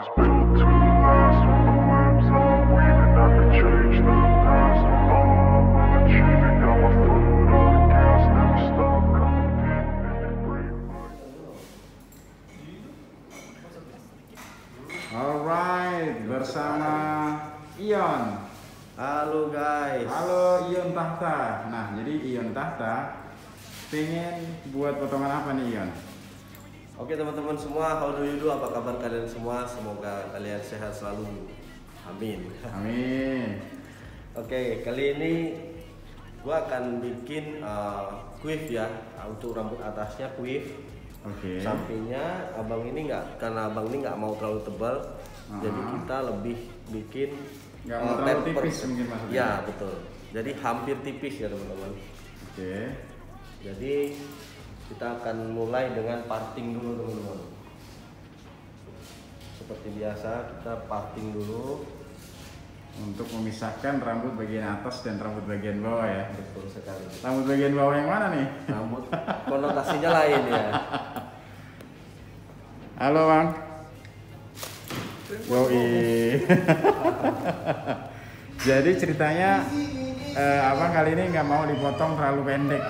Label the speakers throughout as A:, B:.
A: was built to last with the webs and the weed, and I could change the past with all I'm achieving. Got my foot on the gas, never stop competing. If you break
B: Alright, bersama Ion.
C: Halo guys.
B: Halo Ion Tahta. Nah, jadi Ion Tahta pengen buat potongan apa nih Ion?
C: Oke teman-teman semua, how do you do? Apa kabar kalian semua? Semoga kalian sehat selalu. Amin.
B: Amin.
C: Oke, kali ini gua akan bikin quiff ya. Untuk rambut atasnya quiff.
B: Oke.
C: Sampingnya abang ini karena abang ini nggak mau terlalu tebal. Jadi kita lebih bikin
B: Nggak mau terlalu tipis mungkin maksudnya.
C: Ya betul. Jadi hampir tipis ya teman-teman.
B: Oke.
C: Jadi kita akan mulai dengan parting dulu teman-teman. Seperti biasa kita parting dulu
B: Untuk memisahkan rambut bagian atas dan rambut bagian bawah ya.
C: betul sekali.
B: Rambut bagian bawah yang mana nih?
C: Rambut konotasinya lain ya.
B: Halo Bang. Yoi. Jadi ceritanya abang kali ini nggak mau dipotong terlalu pendek.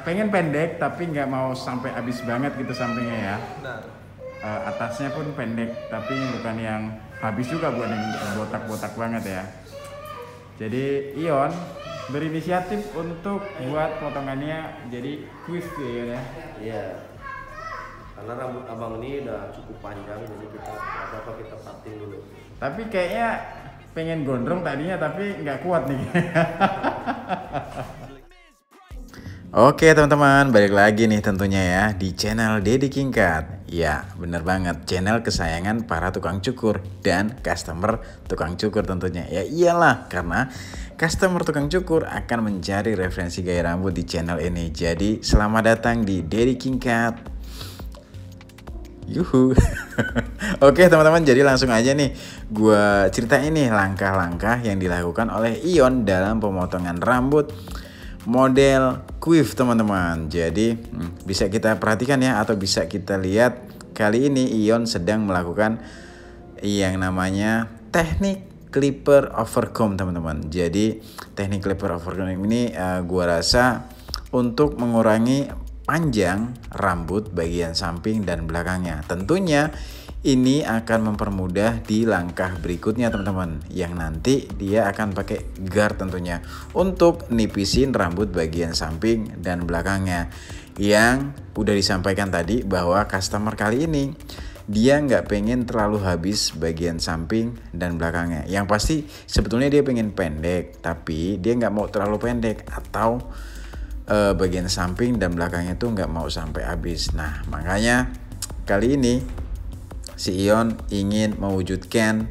B: Pengen pendek tapi nggak mau sampai habis banget gitu sampingnya ya. Atasnya pun pendek tapi bukan yang habis juga, bukan yang botak-botak banget ya. Jadi Ion berinisiatif untuk buat potongannya jadi quiff ya.
C: Iya. Karena rambut abang ini udah cukup panjang, jadi kita apa kita parting dulu.
B: Tapi kayaknya pengen gondrong tadinya tapi nggak kuat nih. Oke teman-teman, balik lagi nih tentunya ya di channel Deddy Kingkat. Ya bener banget, channel kesayangan para tukang cukur dan customer tukang cukur tentunya. Ya iyalah, karena customer tukang cukur akan mencari referensi gaya rambut di channel ini. Jadi selamat datang di Deddy Kingkat. Yuhu. Oke teman-teman, jadi langsung aja nih gua ceritain nih langkah-langkah yang dilakukan oleh Ion dalam pemotongan rambut model quiff teman-teman. Jadi bisa kita perhatikan ya, atau bisa kita lihat kali ini Ion sedang melakukan yang namanya teknik clipper overcomb teman-teman. Jadi teknik clipper overcomb ini gua rasa untuk mengurangi panjang rambut bagian samping dan belakangnya. Tentunya ini akan mempermudah di langkah berikutnya teman-teman, yang nanti dia akan pakai guard tentunya untuk nipisin rambut bagian samping dan belakangnya. Yang udah disampaikan tadi bahwa customer kali ini dia nggak pengen terlalu habis bagian samping dan belakangnya. Yang pasti sebetulnya dia pengen pendek, tapi dia nggak mau terlalu pendek, atau bagian samping dan belakangnya tuh nggak mau sampai habis. Nah makanya kali ini si Ion ingin mewujudkan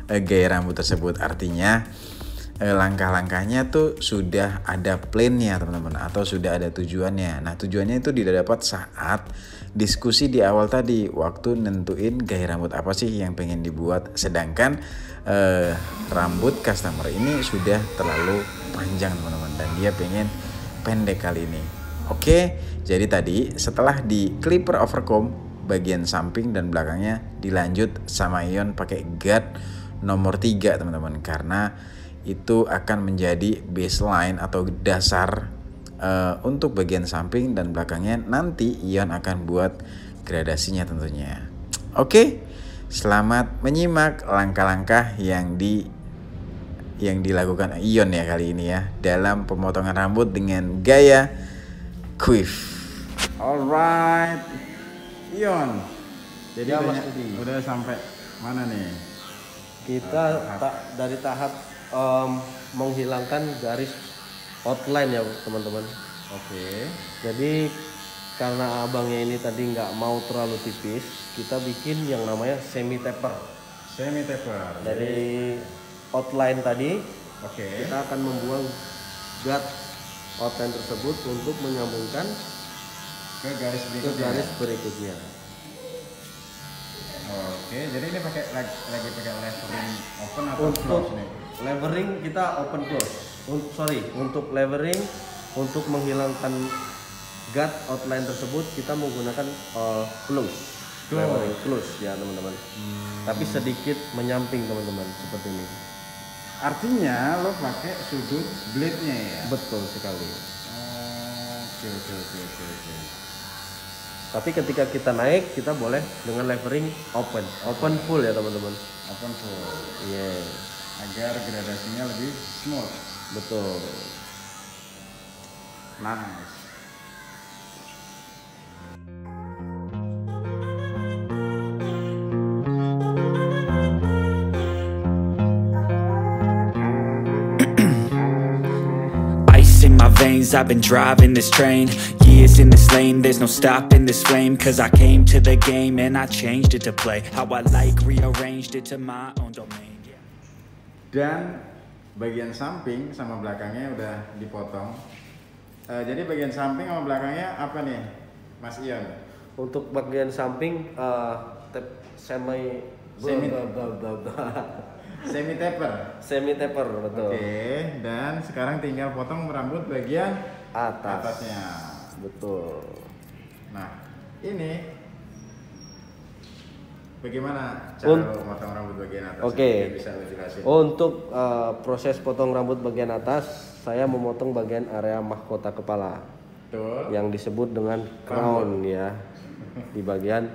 B: gaya rambut tersebut. Artinya langkah-langkahnya tuh sudah ada plan-nya teman-teman, atau sudah ada tujuannya. Nah tujuannya itu didapat saat diskusi di awal tadi, waktu nentuin gaya rambut apa sih yang pengen dibuat. Sedangkan rambut customer ini sudah terlalu panjang teman-teman, dan dia pengen pendek kali ini. Oke, jadi tadi setelah di clipper overcomb bagian samping dan belakangnya, dilanjut sama Ion pakai guard nomor 3 teman-teman, karena itu akan menjadi baseline atau dasar untuk bagian samping dan belakangnya. Nanti Ion akan buat gradasinya tentunya. Oke, selamat menyimak langkah-langkah yang dilakukan Ion ya kali ini ya dalam pemotongan rambut dengan gaya quiff. Alright Ion, jadi
C: Ya,
B: udah,
C: Mas Budi.
B: udah sampai mana nih?
C: Kita dari tahap menghilangkan garis outline ya teman-teman.
B: Oke.
C: Jadi karena abangnya ini tadi nggak mau terlalu tipis, kita bikin yang namanya semi taper.
B: Semi taper.
C: Dari outline tadi
B: Oke.
C: kita akan membuang guard outline tersebut untuk menyambungkan
B: Ke garis
C: ke
B: berikutnya.
C: garis berikutnya.
B: Oke, jadi ini lagi pakai levering open atau
C: Untuk
B: close nih?
C: levering kita open close. Untuk levering, untuk menghilangkan guard outline tersebut kita menggunakan close. levering close ya teman-teman. Tapi sedikit menyamping teman-teman seperti ini.
B: Artinya lo pakai sudut blade-nya ya?
C: Betul sekali.
B: Oke.
C: Tapi ketika kita naik kita boleh dengan levering open full ya teman-teman.
B: Open full.
C: Iya.
B: Agar gradasinya lebih smooth.
C: Betul.
B: Nice.
D: Ice in my veins, I've been driving this train. Years in this lane, there's no stopping this flame. Cause I came to the game and I changed it to play how I like, rearranged it to my own domain.
B: Dan bagian samping sama belakangnya udah dipotong. Jadi bagian samping sama belakangnya apa nih, Mas Ion?
C: Untuk bagian samping semi taper betul.
B: Oke, dan sekarang tinggal potong rambut bagian atasnya.
C: Betul.
B: Nah, ini bagaimana cara lo potong rambut bagian atas?
C: Oke.
B: Bisa lo jelasin.
C: Untuk proses potong rambut bagian atas, saya memotong bagian area mahkota kepala.
B: Betul.
C: Yang disebut dengan crown ya. Di bagian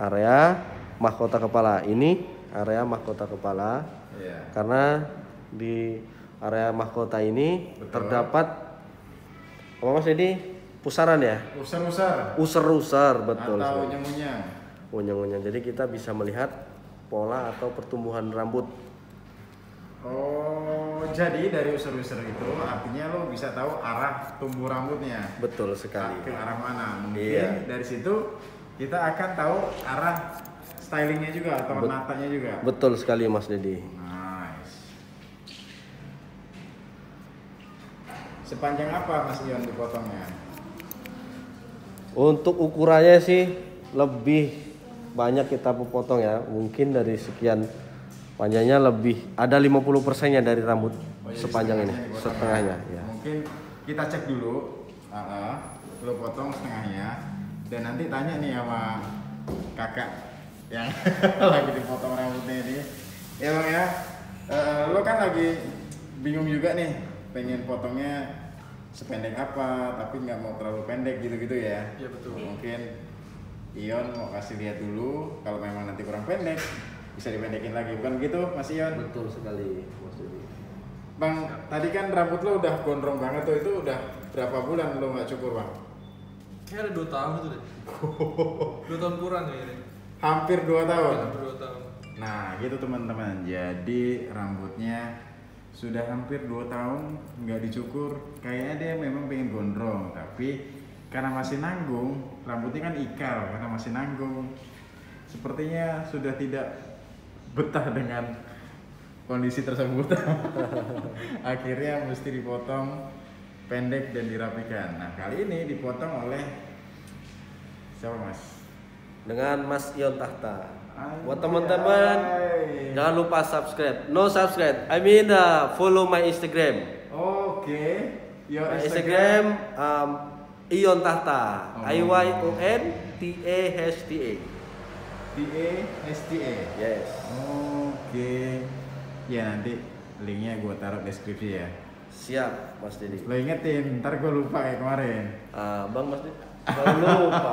C: area mahkota kepala. Ini area mahkota kepala.
B: Iya.
C: Karena di area mahkota ini
B: Betul.
C: terdapat apa Mas Dedi? Pusaran ya? User-user betul.
B: Atau
C: sekali. Unyang-unyang. Jadi kita bisa melihat pola atau pertumbuhan rambut.
B: Oh, jadi dari user-user itu artinya lo bisa tahu arah tumbuh rambutnya.
C: Betul sekali.
B: Ke arah mana? Mungkin
C: Iya.
B: dari situ kita akan tahu arah stylingnya juga atau natanya juga.
C: Betul sekali Mas Dedi.
B: Nice. Sepanjang apa Mas Ion dipotongnya?
C: Untuk ukurannya sih lebih banyak kita potong ya. Mungkin dari sekian panjangnya lebih ada 50%-nya dari rambut sepanjang ini, setengahnya ya.
B: Mungkin kita cek dulu. Lo potong setengahnya dan nanti tanya nih sama kakak yang lagi dipotong rambutnya ini. Ya Bang ya. Lo kan lagi bingung juga nih, pengen potongnya sependek apa tapi nggak mau terlalu pendek gitu-gitu ya.
E: Iya betul.
B: Mungkin Ion mau kasih lihat dulu, kalau memang nanti kurang pendek bisa dipendekin lagi, bukan begitu Mas Ion?
C: Betul sekali Mas Dedi.
B: Bang, tadi kan rambut lo udah gondrong banget tuh, itu udah berapa bulan lo nggak cukur Bang?
E: Kayaknya ada 2 tahun itu deh. 2 tahun kurang kayaknya.
B: Hampir 2 tahun.
E: Hampir 2 tahun.
B: Nah gitu teman-teman, jadi rambutnya sudah hampir 2 tahun nggak dicukur. Kayaknya dia memang pengen gondrong, tapi karena masih nanggung, rambutnya kan ikal karena masih nanggung. Sepertinya sudah tidak betah dengan kondisi tersebut. Akhirnya mesti dipotong pendek dan dirapikan. Nah kali ini dipotong oleh siapa Mas?
C: Dengan Mas Ion Tahta. Buat teman-teman jangan lupa subscribe. No subscribe. Follow my Instagram.
B: Oke. Your
C: My Instagram Ion Tahta. IYONTAHTA.
B: TAHTA.
C: Yes.
B: Oke. Ya nanti linknya gue taruh deskripsi ya.
C: Siap Mas Dedi.
B: Lo ingetin, ntar gue lupa kayak kemarin.
C: Bang Mas Dedi. Jangan lupa.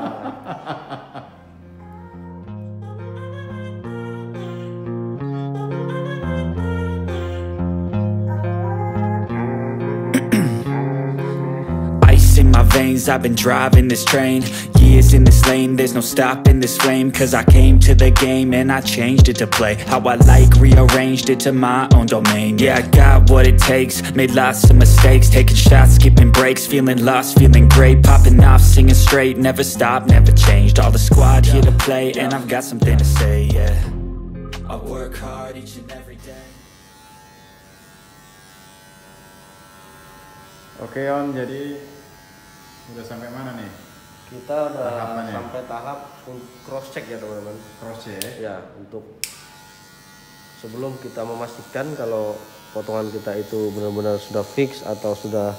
D: Ice in my veins, I've been driving this train. Years in this lane, there's no stopping this flame. Cause I came to the game and I changed it to play how I like, rearranged it to my own domain. Yeah, I got what it takes, made lots of mistakes, taking shots, skipping breaks, feeling lost, feeling great, popping off, singing straight, never stopped, never changed. All the squad here to play and I've got something to say, yeah. I work hard each and every day.
B: Oke On, jadi udah sampai mana nih?
C: Kita udah
B: Tahapannya.
C: sampai tahap cross check ya teman-teman.
B: Cross ya?
C: Ya, untuk sebelum kita memastikan kalau potongan kita itu benar-benar sudah fix atau sudah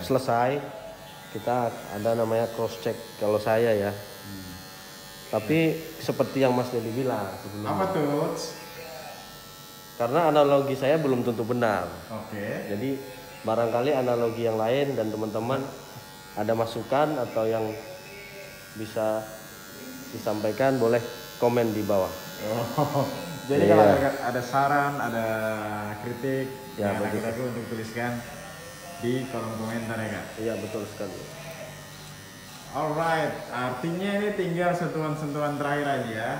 C: selesai, kita ada namanya cross check kalau saya ya. Tapi seperti yang Mas Dedi bilang sebelumnya.
B: Apa tuh?
C: Karena analogi saya belum tentu benar.
B: Oke.
C: Jadi barangkali analogi yang lain dan teman-teman ada masukan atau yang bisa disampaikan boleh komen di bawah.
B: Oh, jadi kalau ada saran, ada kritik,
C: Ya,
B: ya
C: betul.
B: ragu-ragu untuk tuliskan di kolom komentar ya Kak.
C: Iya betul sekali.
B: Alright, artinya ini tinggal sentuhan-sentuhan terakhir aja ya.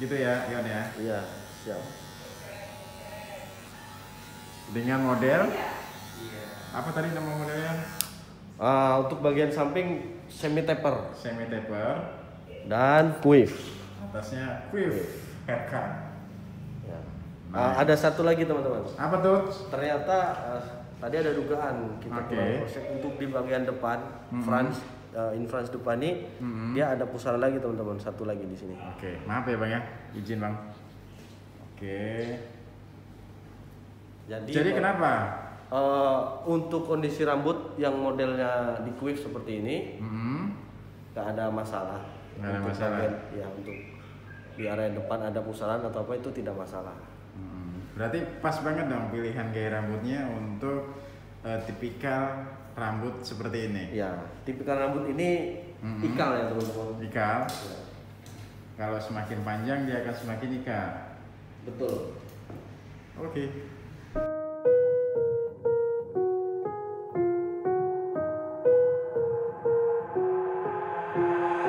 B: Gitu ya, Ion ya.
C: Iya siap.
B: Dengan model apa tadi nama modelnya?
C: Untuk bagian samping semi taper
B: Semi taper,
C: dan quiff.
B: atasnya quiff haircut.
C: Ya.
B: Nah.
C: Ada satu lagi teman-teman.
B: Apa tuh?
C: Ternyata tadi ada dugaan kita
B: Oke.
C: kurang proses untuk di bagian depan in France depan ini dia ada pusaran lagi teman-teman, satu lagi di sini.
B: Oke, maaf ya Bang ya, izin Bang. Oke. Jadi kenapa?
C: Untuk kondisi rambut yang modelnya di quiff seperti ini nggak ada masalah.
B: Nggak ada
C: Untuk
B: masalah.
C: ya untuk di area depan ada pusaran atau apa itu tidak masalah.
B: Berarti pas banget dong pilihan gaya rambutnya untuk tipikal rambut seperti ini.
C: Ya, tipikal rambut ini ikal ya teman-teman.
B: Ikal. Kalau semakin panjang dia akan semakin ikal.
C: Betul.
B: Oke.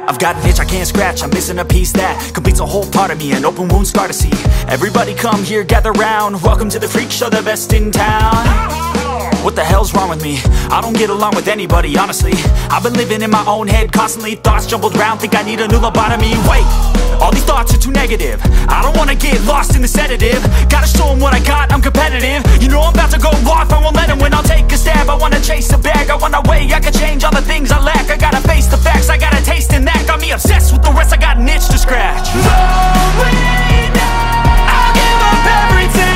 D: I've got an itch I can't scratch, I'm missing a piece that completes a whole part of me, an open wound scar to see. Everybody come here, gather round, welcome to the freak show, the best in town. What the hell's wrong with me? I don't get along with anybody, honestly. I've been living in my own head constantly, thoughts jumbled round, think I need a new lobotomy. Wait, all these thoughts are too negative, I don't wanna get lost in the sedative. Gotta show 'em what I got, I'm competitive. You know I'm about to go off, I won't let 'em win, I'll take a stab. I wanna chase a bag, I wanna weigh, I can change all the things I lack. I gotta face the facts, I got a taste in that. Got me obsessed with the rest, I got an itch to scratch. No way now, I'll give up everything.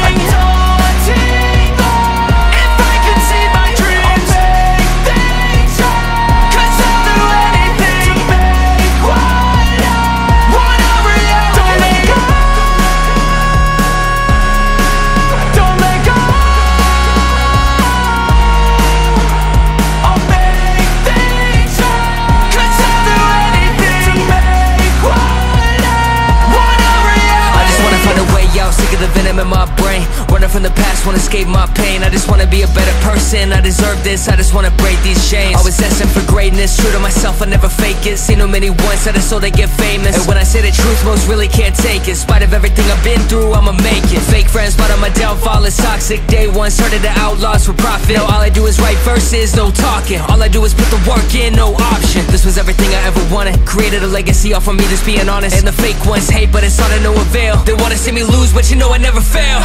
D: If I could see my dreams, I'll make things right. 'Cause I'll do anything to make what I wanna reality. Don't let go, don't let go. I'll make things right. 'Cause I'll do anything to make what I wanna reality.
F: I just wanna find a way out, sick of the venom in my brain. Running from the past, wanna escape my pain. I just wanna be a better person, I deserve this. I just wanna break these chains. Always destined for greatness, true to myself, I never fake it. Seen too many once, I just so they get famous. And when I say the truth, most really can't take it. In spite of everything I've been through, I'ma make it. Fake friends, but on my downfall is toxic. Day one, started the outlaws for profit. Now all I do is write verses, no talking. All I do is put the work in, no option. This was everything I ever wanted. Created a legacy off of me, just being honest. And the fake ones hate, but it's all to no avail. They wanna see me lose, but you know I never fail.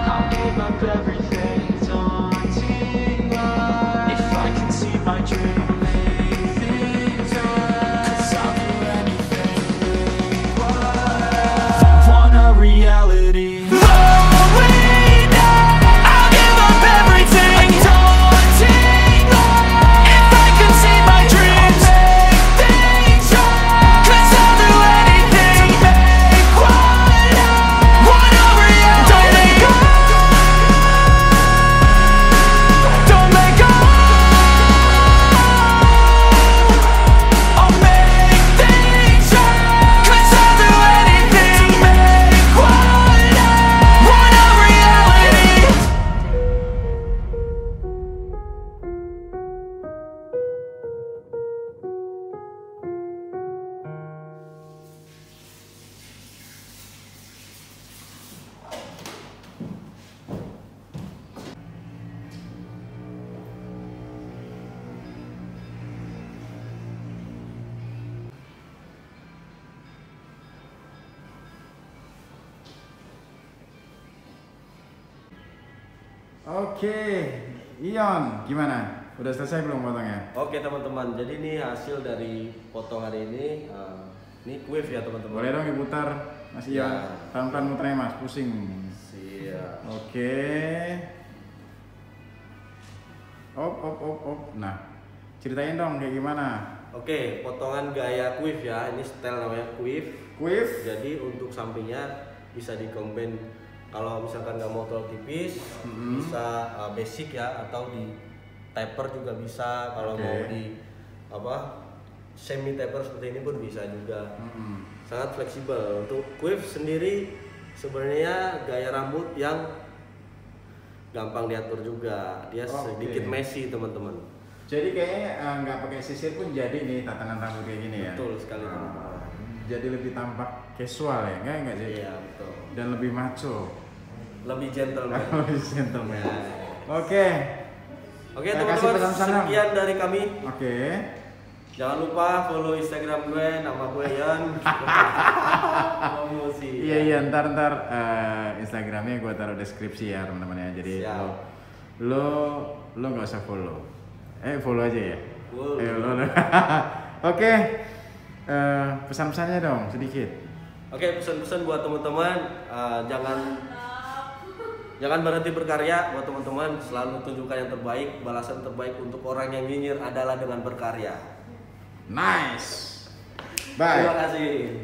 D: I'll give up everything, daunting life. If I can see my dream, make things right. 'Cause I'll do anything to make what I want a reality. No way now, I'll give up everything, daunting life. If I can see my dreams, make things right. 'Cause I'll do anything to make what I want a reality. Don't let go, don't let go. I'll make things right. 'Cause I'll do anything to make what I want a reality.
B: Oke, Ion, gimana? Udah selesai belum potongnya?
C: Oke teman-teman, jadi ini hasil dari potong hari ini. Ini quiff ya teman-teman.
B: Boleh dong diputar, Mas Ion.
C: Ya.
B: Pelan-pelan muternya Mas, pusing.
C: Siap.
B: Oke. Op. Nah, ceritain dong kayak gimana
C: Oke, potongan gaya quiff ya. Ini style namanya quiff.
B: Quiff.
C: Jadi untuk sampingnya bisa di-combine. Kalau misalkan nggak mau terlalu tipis, bisa basic ya, atau di taper juga bisa. Kalau mau di semi taper seperti ini pun bisa juga. Sangat fleksibel. Untuk quiff sendiri sebenarnya gaya rambut yang gampang diatur juga. Dia sedikit messy teman-teman.
B: Jadi kayaknya nggak pakai sisir pun jadi nih tatanan rambut kayak gini ya.
C: Betul sekali teman-teman.
B: Jadi lebih tampak casual ya, enggak sih?
C: Iya betul.
B: Dan lebih macho.
C: Lebih gentleman.
B: Lebih gentleman. Oke.
C: Oke
B: Kasih
C: teman-teman,
B: pesan-pesan.
C: sekian dari kami.
B: Oke.
C: Jangan lupa follow Instagram gue, nama gue Ian. Promosi.
B: Iya ntar Instagramnya gue taruh deskripsi ya teman-teman ya. Jadi lo nggak usah follow. Follow aja ya. Follow. Oke. Pesan-pesannya dong sedikit.
C: Oke, pesan-pesan buat teman-teman, jangan berhenti berkarya buat teman-teman. Selalu tunjukkan yang terbaik. Balasan terbaik untuk orang yang nyinyir adalah dengan berkarya.
B: Nice. Bye.
C: Terima kasih.